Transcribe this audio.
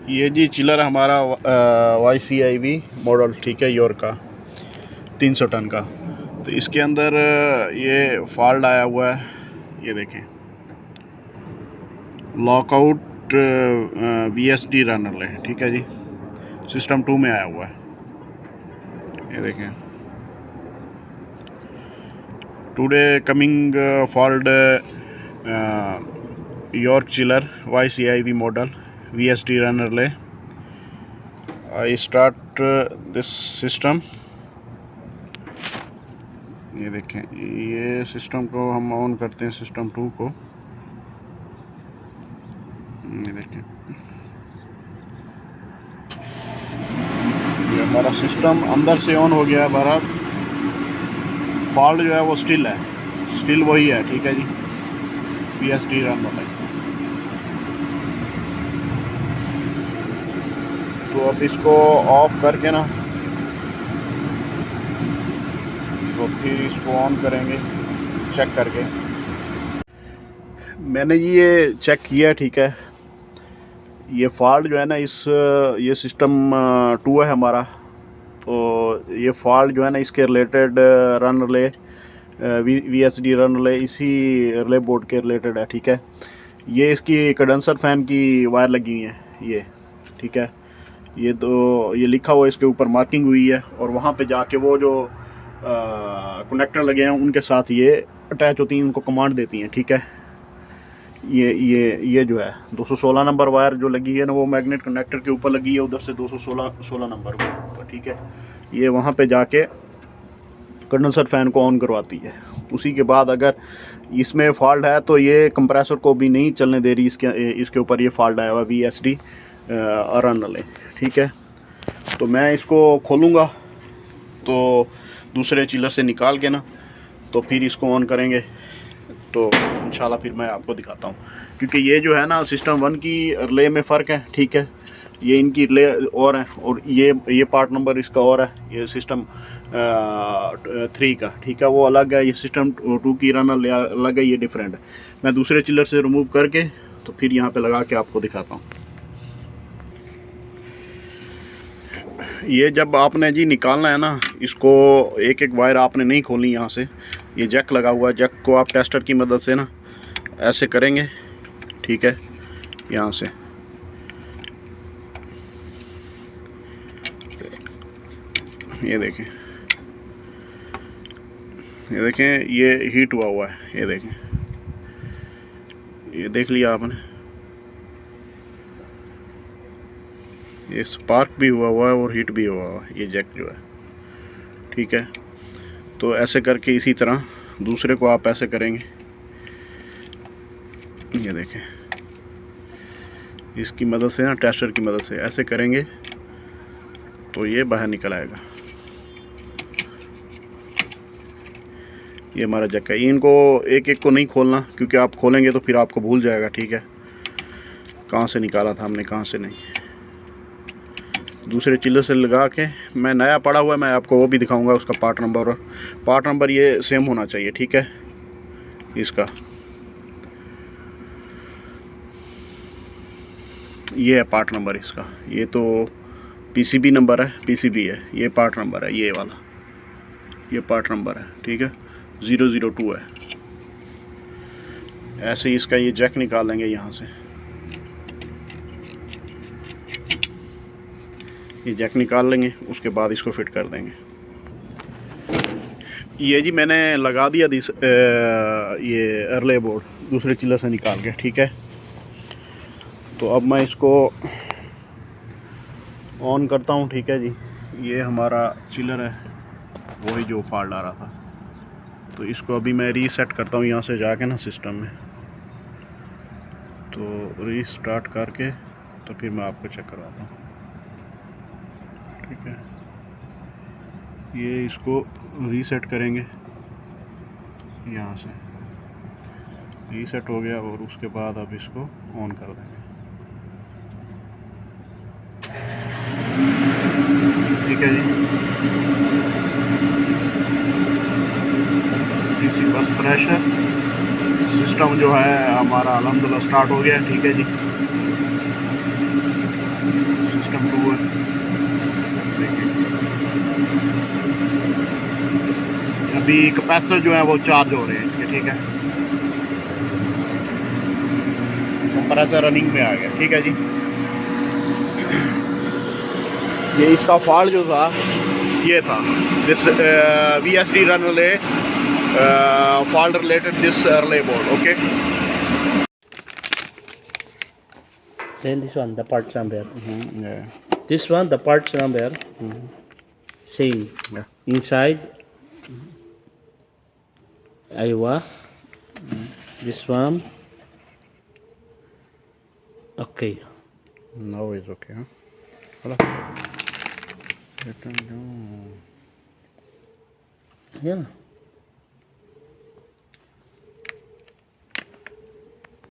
ये जी चिलर हमारा YCIV model, ठीक है, यॉर्क का 300 टन का। तो इसके अंदर ये फॉल्ट आया हुआ है, ये देखें, लॉकआउट VSD रनरले, ठीक है जी, सिस्टम 2 में आया हुआ है, ये देखें। Today coming fault York chiller YCIV model VSD run relay. I start this system, ये देखें, ये सिस्टम को हम ऑन करते हैं, सिस्टम 2 को, ये देखें, ये हमारा सिस्टम अंदर से ऑन हो गया है। हमारा फॉल्ट जो है वो स्टिल है, स्टिल वही है, ठीक है जी, VSD रन वाला है। तो अब इसको ऑफ करके ना, तो फिर इसको ऑन करेंगे चेक करके। मैंने ये चेक किया, ठीक है, ये फॉल्ट जो है ना, ये सिस्टम 2 है हमारा। तो ये फॉल्ट जो है ना, इसके रिलेटेड रनरले VSD रनरले इसी रिले बोर्ड के रिलेटेड है, ठीक है। ये इसकी कंडेंसर फैन की वायर लगी हुई है, ये, ठीक है। ये तो ये लिखा हुआ है, इसके ऊपर मार्किंग हुई है, और वहाँ पे जाके वो जो कनेक्टर लगे हैं उनके साथ ये अटैच होती हैं, उनको कमांड देती हैं, ठीक है। ये जो है 216 नंबर वायर जो लगी है ना, वो मैग्नेट कनेक्टर के ऊपर लगी है, उधर से 216 नंबर के ऊपर, ठीक है। ये वहाँ पे जाके कंडेंसर फ़ैन को ऑन करवाती है। उसी के बाद अगर इसमें फॉल्ट है तो ये कंप्रेसर को भी नहीं चलने दे रही, इसके ऊपर ये फॉल्ट आया हुआ VSD रनरले, ठीक है। तो मैं इसको खोलूँगा, तो दूसरे चिलर से निकाल के ना, तो फिर इसको ऑन करेंगे, तो इंशाल्लाह फिर मैं आपको दिखाता हूँ। क्योंकि ये जो है ना, सिस्टम 1 की रिले में फ़र्क है, ठीक है, ये इनकी रिले और है, और ये पार्ट नंबर इसका और है, ये सिस्टम 3 का, ठीक है, वो अलग है। ये सिस्टम 2 की रनर अलग है, ये डिफरेंट है। मैं दूसरे चिलर से रिमूव करके तो फिर यहाँ पे लगा के आपको दिखाता हूँ। ये जब आपने जी निकालना है ना, इसको एक एक वायर आपने नहीं खोलनी यहाँ से। ये जैक लगा हुआ है, जैक को आप टेस्टर की मदद से ना ऐसे करेंगे, ठीक है, यहाँ से। ये देखें, ये देखें, ये हीट हुआ है, ये देखें, ये देख लिया आपने, ये स्पार्क भी हुआ है और हीट भी हुआ है, ये जैक जो है, ठीक है। तो ऐसे करके इसी तरह दूसरे को आप ऐसे करेंगे, ये देखें, इसकी मदद से ना, टेस्टर की मदद से ऐसे करेंगे तो ये बाहर निकल आएगा। ये हमारा जैक है। इनको एक एक को नहीं खोलना, क्योंकि आप खोलेंगे तो फिर आपको भूल जाएगा, ठीक है, कहाँ से निकाला था हमने, कहाँ से नहीं। दूसरे चिल्लर से लगा के, मैं नया पड़ा हुआ है, मैं आपको वो भी दिखाऊंगा, उसका पार्ट नंबर, और पार्ट नंबर ये सेम होना चाहिए, ठीक है, इसका। ये है पार्ट नंबर इसका, ये तो PCB नंबर है, PCB है, ये पार्ट नंबर है, ये वाला, ये पार्ट नंबर है, ठीक है, 002 है। ऐसे ही इसका ये जैक निकाल लेंगे यहाँ से, ये जैक निकाल लेंगे, उसके बाद इसको फिट कर देंगे। ये जी मैंने लगा दिया ये रिले बोर्ड दूसरे चिल्लर से निकाल के, ठीक है। तो अब मैं इसको ऑन करता हूँ, ठीक है जी। ये हमारा चिल्लर है, वही जो फॉल्ट आ रहा था। तो इसको अभी मैं रीसेट करता हूँ यहाँ से जाके ना सिस्टम में, तो रीस्टार्ट करके तो फिर मैं आपको चेक करवाता हूँ, ठीक है। ये इसको रीसेट करेंगे, यहाँ से रीसेट हो गया, और उसके बाद अब इसको ऑन कर देंगे, ठीक है जी। इसी बस प्रेशर सिस्टम जो है हमारा अल्हम्दुलिल्लाह स्टार्ट हो गया, ठीक है जी। चालू है। अभी कैपेसिटर जो है वो चार्ज हो रहे हैं इसके, ठीक है। कंप्रेसर रनिंग में आ गया, ठीक है जी। ये इसका फॉल्ट जो था ये था this VSD run relay fault related this relay board, okay. Then this one, the parts number. Yeah. This one, the parts number. Same. Yeah. Inside. Aywa. This one. Okay. Now it's okay, huh? Hello. Yeah.